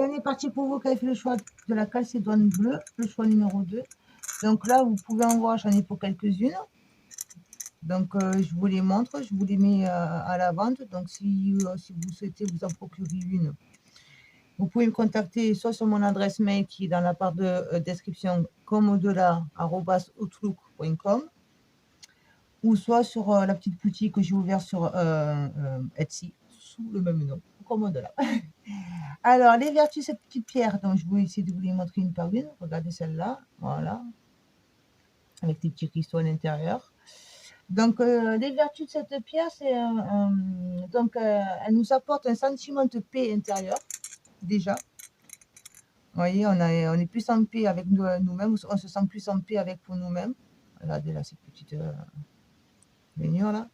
Rien n'est parti pour vous qui avez fait le choix de la calcédoine bleue, le choix numéro 2. Donc là, vous pouvez en voir, j'en ai pour quelques-unes. Donc, je vous les montre, je vous les mets à la vente. Donc, si vous souhaitez vous en procurer une, vous pouvez me contacter soit sur mon adresse mail qui est dans la barre de description, comme au-delà@outlook.com, ou soit sur la petite boutique que j'ai ouverte sur Etsy, sous le même nom, comme au-delà. Alors, les vertus de cette petite pierre, donc je vais essayer de vous les montrer une par une. Regardez celle-là, voilà, avec des petits cristaux à l'intérieur. Donc, les vertus de cette pierre, c'est elle nous apporte un sentiment de paix intérieure, déjà. Vous voyez, on est plus en paix avec nous-mêmes, on se sent plus en paix avec pour nous-mêmes. Regardez là, ces petites baignures là.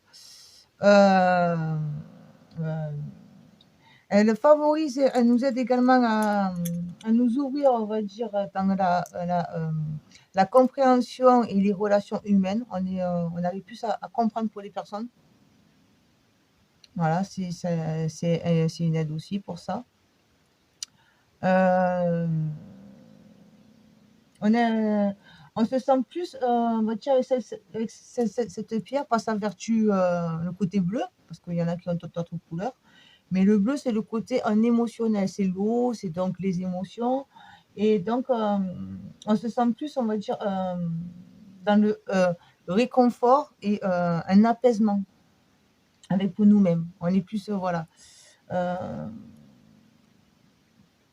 Elle favorise, elle nous aide également à nous ouvrir, on va dire, dans la compréhension et les relations humaines. On arrive plus à comprendre pour les personnes. Voilà, c'est une aide aussi pour ça. On se sent plus, on va dire, avec cette pierre par sa vertu, le côté bleu, parce qu'il y en a qui ont d'autres couleurs. Mais le bleu, c'est le côté émotionnel, c'est l'eau, c'est donc les émotions. Et donc, on se sent plus, on va dire, dans le réconfort et un apaisement avec pour nous-mêmes. On est plus, voilà.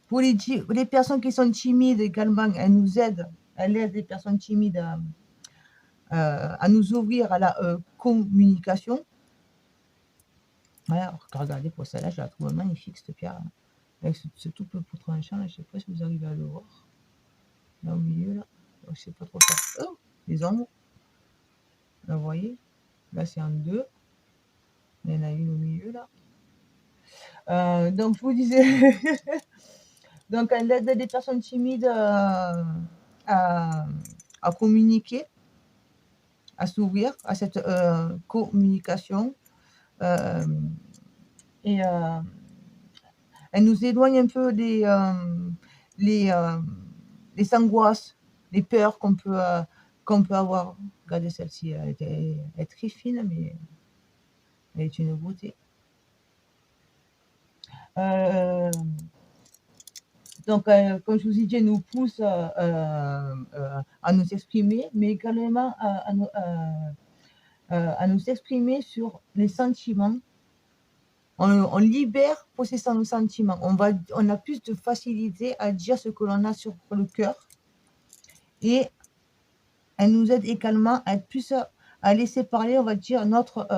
Pour les personnes qui sont timides également, elle nous aide. Elle aide les personnes timides à nous ouvrir à la communication. Voilà, regardez pour celle-là, je la trouve magnifique, cette pierre. Avec ce tout peu pour tranchant, là, je ne sais pas si vous arrivez à le voir. Là au milieu, là. Donc, je ne sais pas trop faire. Oh, les ombres. Là, vous voyez. Là, c'est en deux. Il y en a une au milieu, là. Donc, je vous disais. Donc, elle aide des personnes timides à communiquer, à s'ouvrir à cette communication. Et elle nous éloigne un peu les angoisses, les peurs qu'on peut avoir. Regardez celle-ci, elle est très fine, mais elle est une beauté. Donc, comme je vous ai dit, elle nous pousse à nous exprimer, mais également à nous exprimer sur les sentiments. On libère pour ces sentiments. On a plus de facilité à dire ce que l'on a sur le cœur. Et elle nous aide également à être plus à laisser parler, on va dire, notre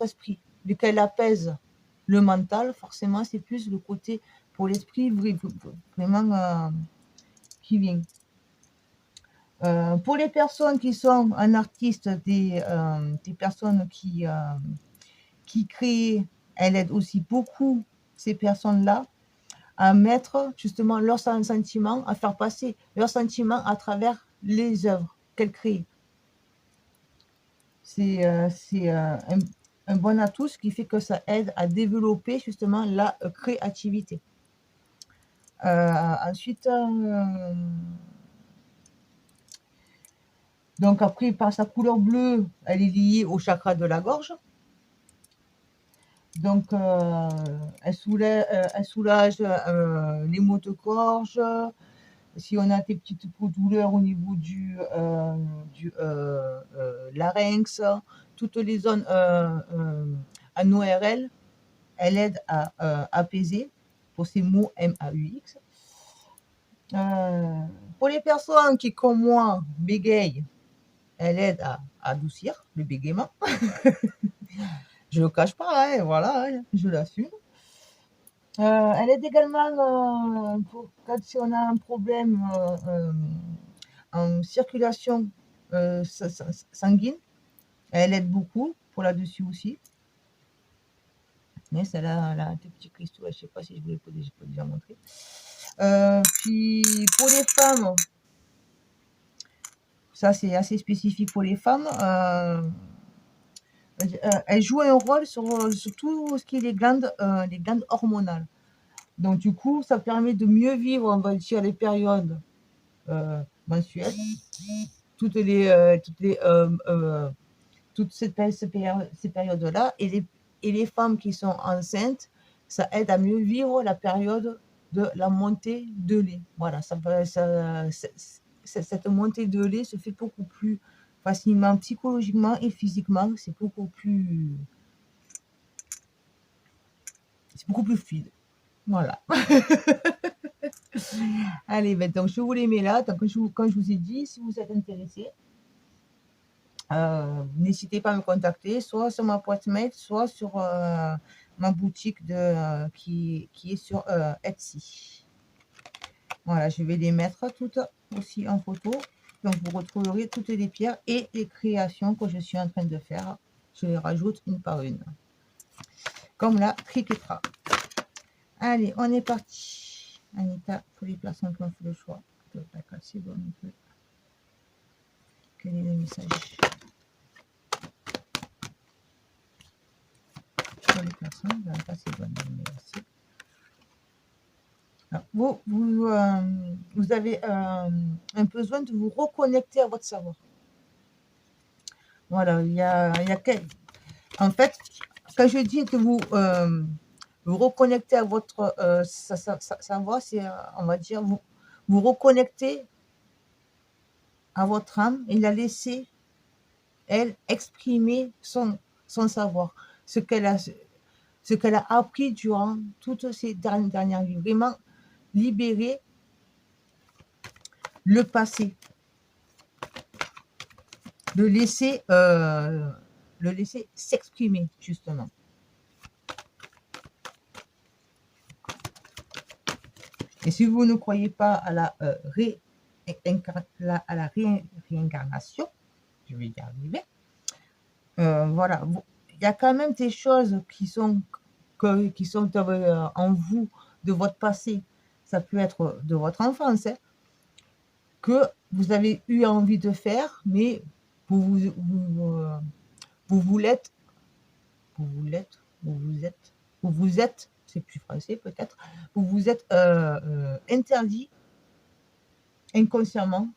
esprit, lequel apaise le mental. Forcément, c'est plus le côté pour l'esprit vraiment qui vient. Pour les personnes qui sont un artiste, des personnes qui créent, elle aide aussi beaucoup ces personnes-là à mettre justement leurs sentiments, à faire passer leurs sentiments à travers les œuvres qu'elles créent. C'est un bon atout, ce qui fait que ça aide à développer justement la créativité. Ensuite, donc après, par sa couleur bleue, elle est liée au chakra de la gorge. Donc, elle soulage les maux de gorge. Si on a des petites douleurs au niveau du larynx, toutes les zones en ORL, elle aide à apaiser pour ces mots MAUX. Pour les personnes qui, comme moi, bégayent, elle aide à adoucir le bégaiement. Je ne le cache pas, hein, voilà, hein, je l'assume. Elle aide également si on a un problème en circulation sanguine. Elle aide beaucoup pour là-dessus aussi. Mais celle-là, elle a un petit cristaux, je ne sais pas si je vous l'ai pas déjà montré. Puis pour les femmes, ça c'est assez spécifique pour les femmes. Elle joue un rôle sur tout ce qui est les glandes hormonales. Donc du coup, ça permet de mieux vivre, on va dire, les périodes mensuelles, toutes les toutes ces périodes-là, et les femmes qui sont enceintes, ça aide à mieux vivre la période de la montée de lait. Voilà, cette montée de lait se fait beaucoup plus facilement psychologiquement et physiquement, c'est beaucoup plus fluide. Voilà. Allez, ben, donc je vous les mets là. Donc, comme je vous ai dit, si vous êtes intéressé, n'hésitez pas à me contacter, soit sur ma boîte mail, soit sur ma boutique qui est sur Etsy. Voilà, je vais les mettre toutes aussi en photo. Donc, vous retrouverez toutes les pierres et les créations que je suis en train de faire. Je les rajoute une par une. Comme la triquetra. Allez, on est parti. Anita, pour les personnes qui ont fait le choix de la casser, bon, un peu. Quel est le message? Pour les personnes, la casse est bonne. Merci. Alors, vous avez un besoin de vous reconnecter à votre savoir. Voilà, en fait, quand je dis que vous reconnectez à votre savoir, c'est, on va dire, vous reconnectez à votre âme et la laisser, elle, exprimer son savoir, ce qu'elle a appris durant toutes ces dernières vies. Vraiment libérer le passé, le laisser s'exprimer, justement. Et si vous ne croyez pas à la réincarnation, je vais y arriver, voilà, il y a quand même des choses qui sont en vous, de votre passé. Ça peut être de votre enfance, hein, que vous avez eu envie de faire, mais vous êtes, c'est plus français peut-être, vous vous êtes interdit inconsciemment,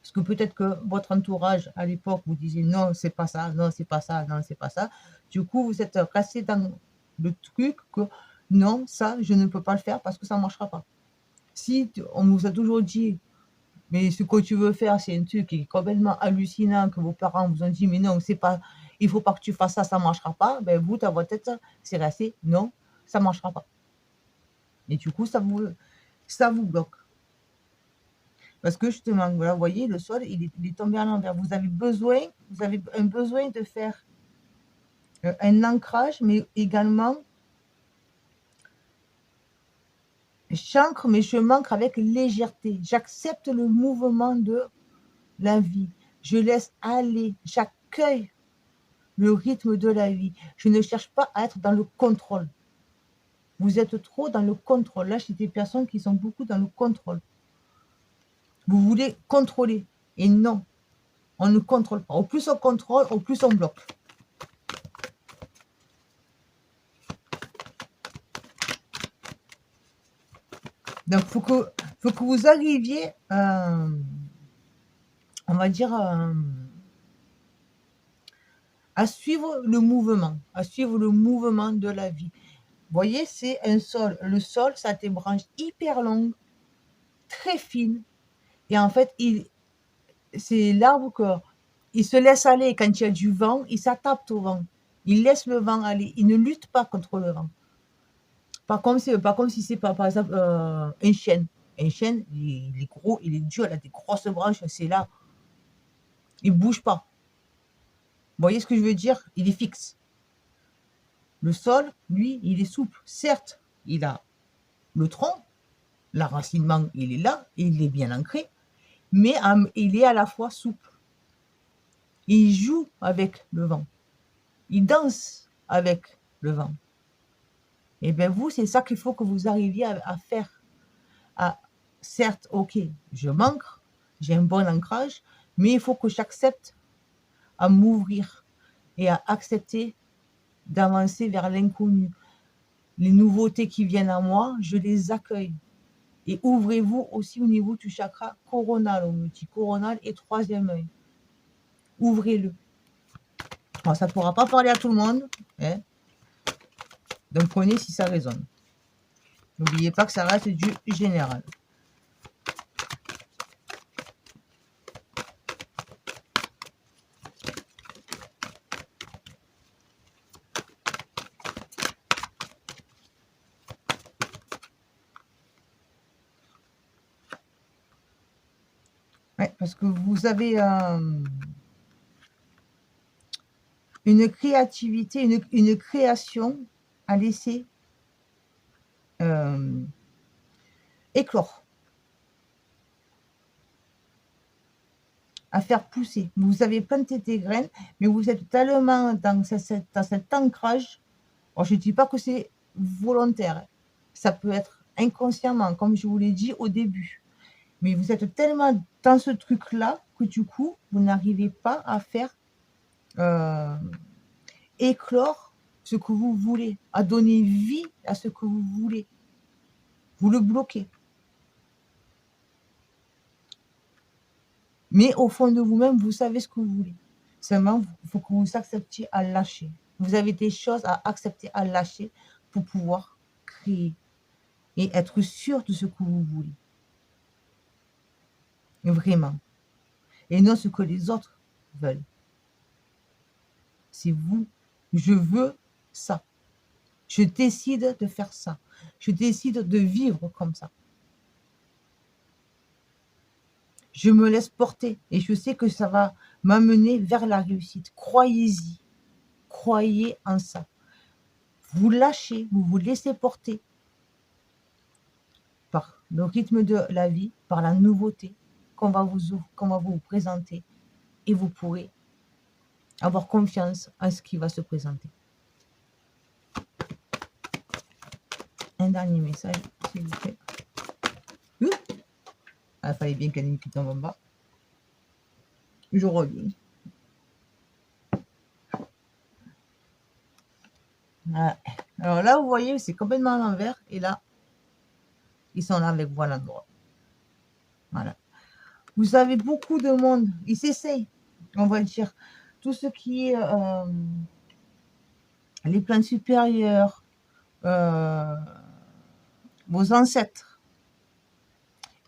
parce que peut-être que votre entourage à l'époque vous disait non, c'est pas ça, non, c'est pas ça, non, c'est pas ça. Du coup, vous êtes resté dans le truc que non, ça, je ne peux pas le faire parce que ça ne marchera pas. Si on vous a toujours dit, mais ce que tu veux faire, c'est un truc qui est complètement hallucinant, que vos parents vous ont dit, mais non, c'est pas, il faut pas que tu fasses ça, ça ne marchera pas, ben vous, dans votre tête, c'est resté, non, ça ne marchera pas. Et du coup, ça vous bloque. Parce que justement, voilà, vous voyez, le sol, il est tombé à l'envers. Vous avez un besoin de faire un ancrage, mais également, j'ancre, mais je m'ancre avec légèreté. J'accepte le mouvement de la vie. Je laisse aller. J'accueille le rythme de la vie. Je ne cherche pas à être dans le contrôle. Vous êtes trop dans le contrôle. Là, j'ai des personnes qui sont beaucoup dans le contrôle. Vous voulez contrôler. Et non, on ne contrôle pas. Au plus on contrôle, au plus on bloque. Donc, faut que vous arriviez, on va dire, à suivre le mouvement, de la vie. Vous voyez, c'est un sol. Le sol, ça a des branches hyper longues, très fines. Et en fait, c'est l'arbre il se laisse aller quand il y a du vent, il s'adapte au vent. Il laisse le vent aller. Il ne lutte pas contre le vent. Par contre, si c'est par exemple un chêne. Un chêne, il est gros, il est dur, il a des grosses branches, c'est là. Il ne bouge pas. Vous voyez ce que je veux dire? Il est fixe. Le sol, lui, il est souple. Certes, il a le tronc, l'enracinement, il est là, il est bien ancré, mais il est à la fois souple. Il joue avec le vent. Il danse avec le vent. Et bien vous, c'est ça qu'il faut que vous arriviez à faire. Certes, ok, je m'ancre, j'ai un bon ancrage, mais il faut que j'accepte à m'ouvrir et à accepter d'avancer vers l'inconnu. Les nouveautés qui viennent à moi, je les accueille. Et ouvrez-vous aussi au niveau du chakra coronal, au multicoronal et troisième œil. Ouvrez-le. Alors, ça ne pourra pas parler à tout le monde, hein, donc prenez si ça résonne. N'oubliez pas que ça reste du général. Ouais, parce que vous avez une créativité, une création à laisser éclore, à faire pousser. Vous avez planté des graines, mais vous êtes tellement dans cet ancrage. Alors, je ne dis pas que c'est volontaire, ça peut être inconsciemment, comme je vous l'ai dit au début. Mais vous êtes tellement dans ce truc-là que du coup, vous n'arrivez pas à faire éclore ce que vous voulez, à donner vie à ce que vous voulez. Vous le bloquez. Mais au fond de vous-même, vous savez ce que vous voulez. Seulement, il faut que vous acceptiez à lâcher. Vous avez des choses à accepter à lâcher pour pouvoir créer et être sûr de ce que vous voulez. Vraiment. Et non ce que les autres veulent. C'est vous. Je veux ça. Je décide de faire ça. Je décide de vivre comme ça. Je me laisse porter et je sais que ça va m'amener vers la réussite. Croyez-y. Croyez en ça. Vous lâchez, vous vous laissez porter par le rythme de la vie, par la nouveauté qu'on va vous présenter et vous pourrez avoir confiance en ce qui va se présenter. Un dernier message, s'il vous plaît. Ah, il fallait bien qu'il y ait une qui tombe en bas. Je reviens. Voilà. Alors là, vous voyez, c'est complètement à l'envers. Et là, ils sont là avec vous à l'endroit. Voilà. Vous avez beaucoup de monde. Ils s'essayent, on va dire. Tout ce qui est les plans supérieurs, vos ancêtres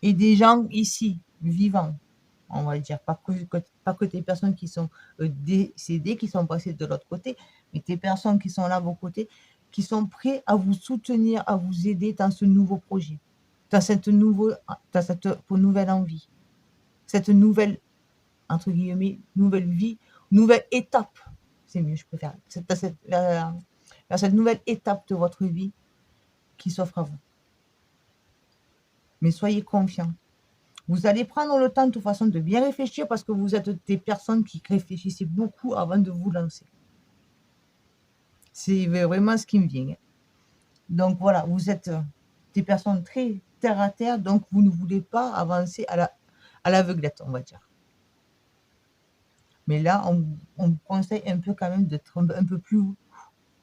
et des gens ici, vivants, on va dire. Pas que des personnes qui sont décédées, qui sont passées de l'autre côté, mais des personnes qui sont là à vos côtés, qui sont prêts à vous soutenir, à vous aider dans ce nouveau projet, dans cette nouvelle envie, cette nouvelle, entre guillemets, nouvelle vie, nouvelle étape. C'est mieux, je préfère. Cette nouvelle étape de votre vie qui s'offre à vous. Mais soyez confiants. Vous allez prendre le temps de toute façon de bien réfléchir parce que vous êtes des personnes qui réfléchissent beaucoup avant de vous lancer. C'est vraiment ce qui me vient. Donc voilà, vous êtes des personnes très terre à terre, donc vous ne voulez pas avancer à l'aveuglette, on va dire. Mais là, on vous conseille un peu quand même d'être un peu plus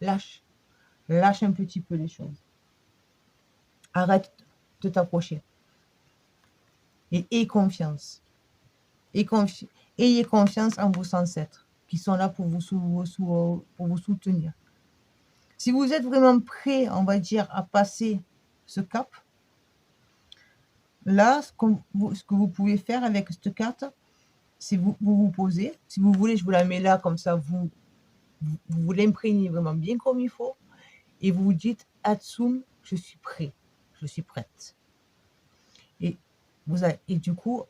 lâche. Lâche un petit peu les choses. Arrête de t'approcher. Et aie confiance. Ayez confiance en vos ancêtres qui sont là pour vous soutenir. Si vous êtes vraiment prêt, on va dire, à passer ce cap, là, ce que vous pouvez faire avec cette carte, c'est vous posez. Si vous voulez, je vous la mets là, comme ça, vous l'imprégnez vraiment bien comme il faut. Et vous vous dites, Atsum, je suis prêt, je suis prête. Et du coup,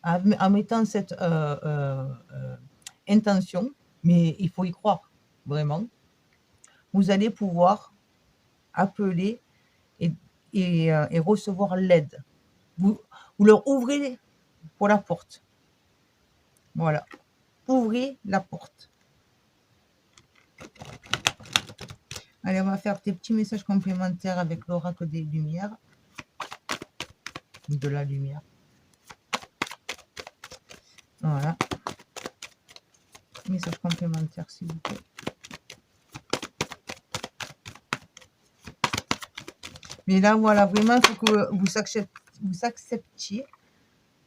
en mettant cette intention, mais il faut y croire, vraiment, vous allez pouvoir appeler et recevoir l'aide. Vous leur ouvrez pour la porte. Voilà. Ouvrez la porte. Allez, on va faire des petits messages complémentaires avec l'oracle des lumières. De la lumière. Voilà. Message complémentaire, s'il vous plaît. Mais là, voilà, vraiment, il faut que vous acceptiez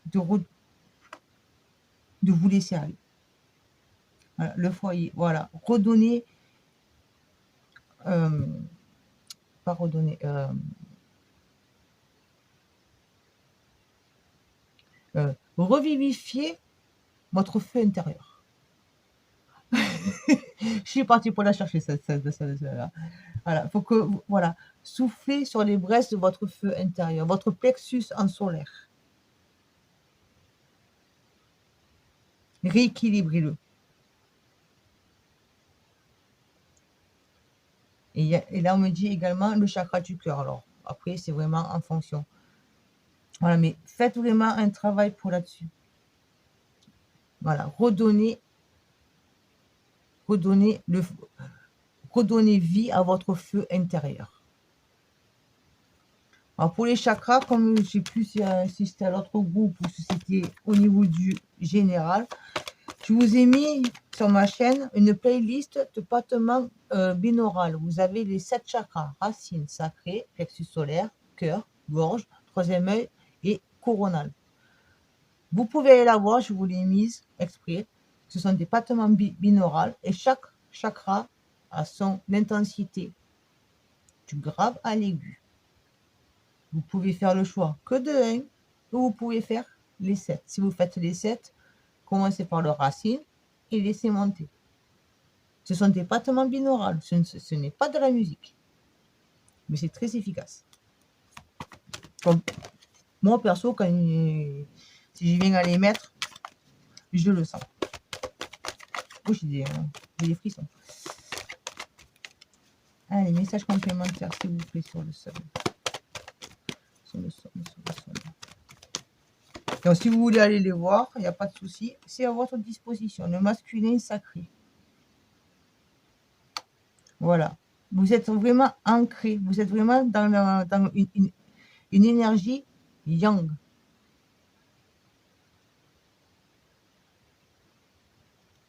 de, de vous laisser aller. Voilà, le foyer, voilà. Redonner, pas redonner, revivifier votre feu intérieur. Je suis partie pour la chercher, celle-là. Voilà, faut que, voilà, soufflez sur les braises de votre feu intérieur, votre plexus en solaire. Rééquilibrez-le. Et là, on me dit également le chakra du cœur. Alors, après, c'est vraiment en fonction. Voilà, mais faites vraiment un travail pour là-dessus. Voilà, redonnez vie à votre feu intérieur. Alors, pour les chakras, comme je ne sais plus si c'était à l'autre groupe ou si c'était au niveau du général, je vous ai mis sur ma chaîne une playlist de battements binaurales. Vous avez les 7 chakras, racines, sacrées, plexus solaire, cœur, gorge, troisième œil et coronal. Vous pouvez aller la voir, je vous l'ai mise exprès. Ce sont des battements binaurales et chaque chakra a son intensité, du grave à l'aigu. Vous pouvez faire le choix que de 1 ou vous pouvez faire les 7. Si vous faites les 7, commencez par le racine et laissez monter. Ce sont des battements binaurales, ce n'est pas de la musique. Mais c'est très efficace. Comme moi, perso, si je viens à les mettre, je le sens. Oh, j'ai des frissons. Allez, message complémentaire, s'il vous plaît, sur le sol. Sur le sol. Donc, si vous voulez aller les voir, il n'y a pas de souci. C'est à votre disposition. Le masculin sacré. Voilà. Vous êtes vraiment ancré. Vous êtes vraiment dans une énergie yang.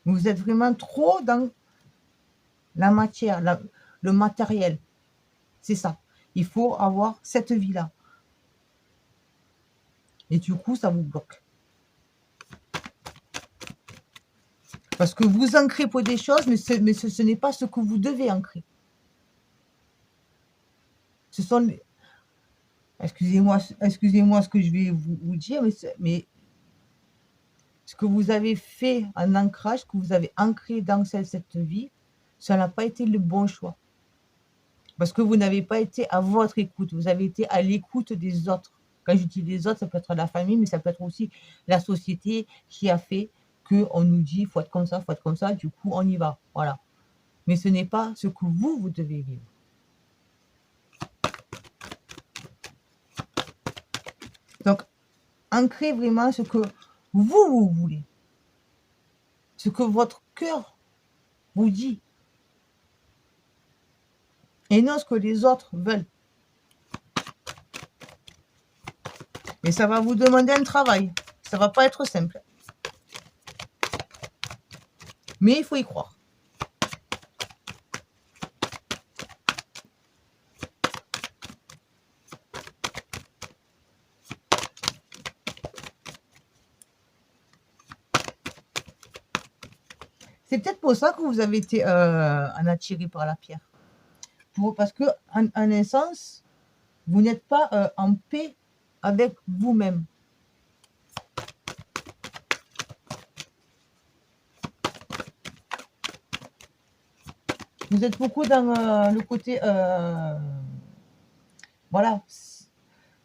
Vous êtes vraiment trop dans la matière, le matériel. C'est ça. Il faut avoir cette vie-là. Et du coup, ça vous bloque. Parce que vous ancrez pour des choses, mais ce n'est pas ce que vous devez ancrer. Ce sont... Excusez-moi ce que je vais vous dire, mais ce que vous avez fait en ancrage, ce que vous avez ancré dans cette vie, ça n'a pas été le bon choix. Parce que vous n'avez pas été à votre écoute, vous avez été à l'écoute des autres. Quand je dis les autres, ça peut être la famille, mais ça peut être aussi la société qui a fait qu'on nous dit il faut être comme ça, du coup on y va. Voilà. Mais ce n'est pas ce que vous devez vivre. Donc, ancrez vraiment ce que vous voulez. Ce que votre cœur vous dit. Et non ce que les autres veulent. Mais ça va vous demander un travail. Ça ne va pas être simple. Mais il faut y croire. C'est peut-être pour ça que vous avez été en attiré par la pierre. Parce que, en un sens, vous n'êtes pas en paix avec vous-même. Vous êtes beaucoup dans le côté... voilà.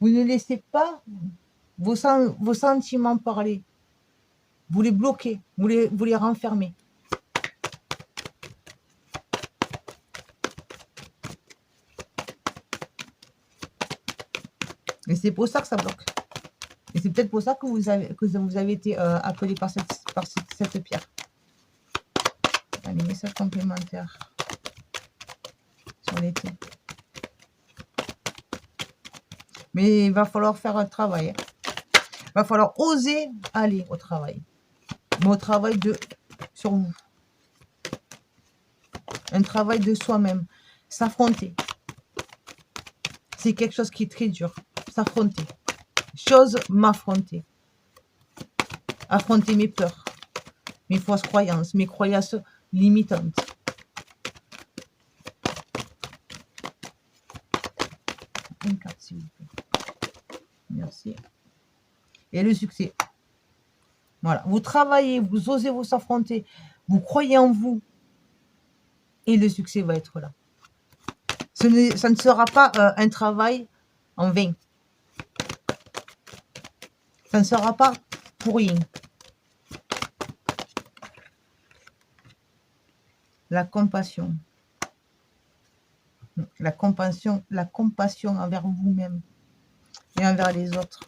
Vous ne laissez pas vos sentiments parler. Vous les bloquez, vous les renfermez. Et c'est pour ça que ça bloque. Et c'est peut-être pour ça que vous avez été appelé par cette pierre. Allez, message complémentaire sur l'été. Mais il va falloir faire un travail. Hein. Il va falloir oser aller au travail. Mais au travail sur vous. Un travail de soi-même. S'affronter. C'est quelque chose qui est très dur. S'affronter. Chose m'affronter. Affronter mes peurs, mes fausses croyances, mes croyances limitantes. Une carte, s'il vous plaît. Merci. Et le succès. Voilà. Vous travaillez, vous osez vous affronter, vous croyez en vous. Et le succès va être là. Ça ne sera pas un travail en vain. Ça ne sera pas pour rien. La compassion. La compassion envers vous-même et envers les autres.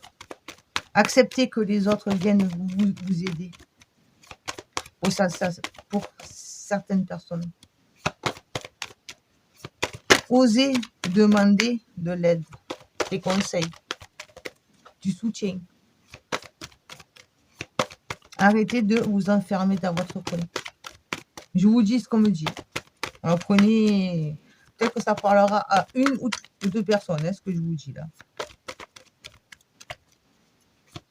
Acceptez que les autres viennent vous aider. Pour certaines personnes. Osez demander de l'aide, des conseils, du soutien. Arrêtez de vous enfermer dans votre coin. Je vous dis ce qu'on me dit. Alors prenez... Peut-être que ça parlera à une ou deux personnes, ce que je vous dis là.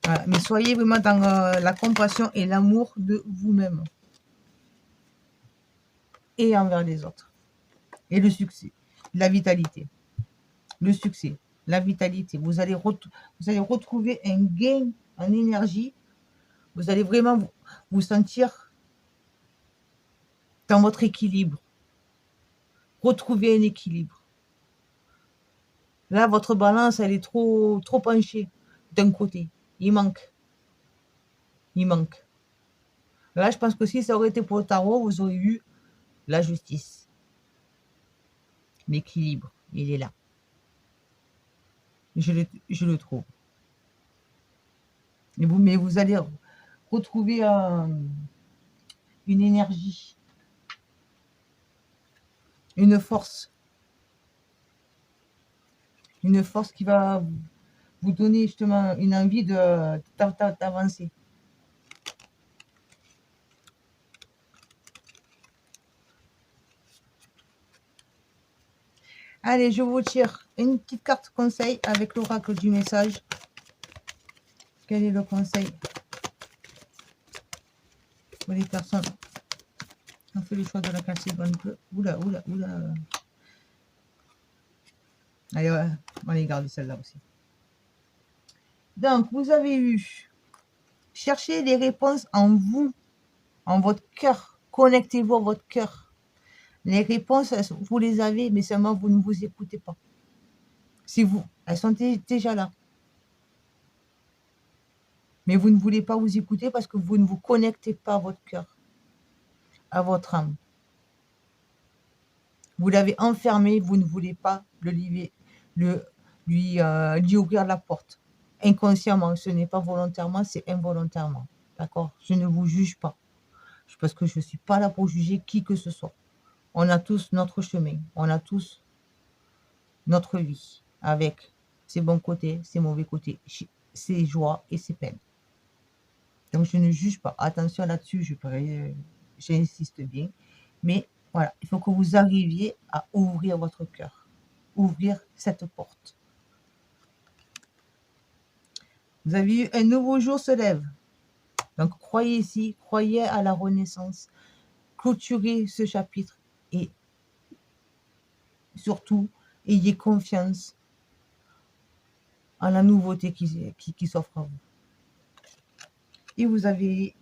Voilà. Mais soyez vraiment dans la compassion et l'amour de vous-même. Et envers les autres. Et le succès, la vitalité. Le succès, la vitalité. Vous allez retrouver un gain en énergie. Vous allez vraiment vous sentir dans votre équilibre. Retrouver un équilibre. Là, votre balance, elle est trop penchée d'un côté. Il manque. Là, je pense que si ça aurait été pour le tarot, vous auriez eu la justice. L'équilibre, il est là. Je le trouve. Mais vous allez retrouver une énergie, une force qui va vous donner justement une envie d'avancer. Allez, je vous tire une petite carte conseil avec l'oracle du message. Quel est le conseil pour les personnes? On fait le choix de la carte seconde. Oula. Allez, ouais, on les garde celle-là aussi. Donc, vous avez eu... Cherchez les réponses en vous, en votre cœur. Connectez-vous à votre cœur. Les réponses, vous les avez, mais seulement vous ne vous écoutez pas. Elles sont déjà là. Mais vous ne voulez pas vous écouter parce que vous ne vous connectez pas à votre cœur, à votre âme. Vous l'avez enfermé, vous ne voulez pas lui ouvrir la porte. Inconsciemment, ce n'est pas volontairement, c'est involontairement. D'accord? Je ne vous juge pas. Parce que je ne suis pas là pour juger qui que ce soit. On a tous notre chemin. On a tous notre vie avec ses bons côtés, ses mauvais côtés, ses joies et ses peines. Donc, je ne juge pas. Attention là-dessus, j'insiste bien. Mais voilà, il faut que vous arriviez à ouvrir votre cœur. Ouvrir cette porte. Vous avez eu un nouveau jour se lève. Donc, croyez ici, croyez à la renaissance. Clôturez ce chapitre et surtout, ayez confiance en la nouveauté qui s'offre à vous. Et vous avez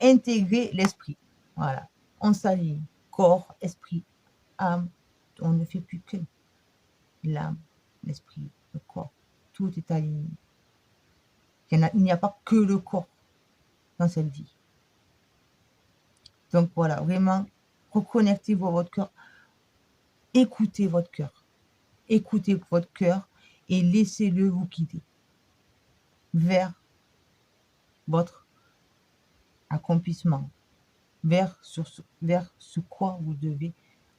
intégré l'esprit. Voilà. On s'aligne. Corps, esprit, âme. On ne fait plus que l'âme, l'esprit, le corps. Tout est aligné. Il n'y a pas que le corps dans cette vie. Donc voilà, vraiment, reconnectez-vous à votre cœur. Écoutez votre cœur. Écoutez votre cœur et laissez-le vous guider vers votre accomplissement, vers ce quoi vous devez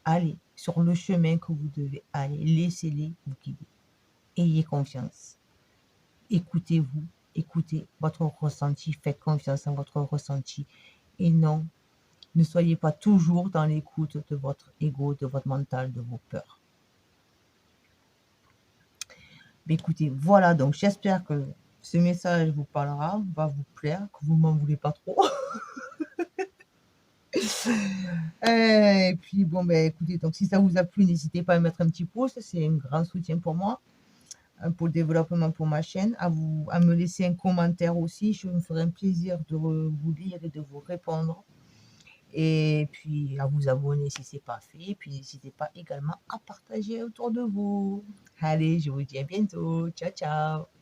aller, sur le chemin que vous devez aller. Laissez-les vous guider. Ayez confiance. Écoutez-vous, écoutez votre ressenti, faites confiance en votre ressenti et non, ne soyez pas toujours dans l'écoute de votre ego, de votre mental, de vos peurs. Mais écoutez, voilà, donc j'espère que ce message vous parlera, va vous plaire, que vous m'en voulez pas trop. Et puis bon, ben écoutez, donc si ça vous a plu, n'hésitez pas à mettre un petit pouce, c'est un grand soutien pour moi, pour le développement pour ma chaîne, à me laisser un commentaire aussi, je me ferai un plaisir de vous lire et de vous répondre. Et puis à vous abonner si ce n'est pas fait, et puis n'hésitez pas également à partager autour de vous. Allez, je vous dis à bientôt. Ciao, ciao.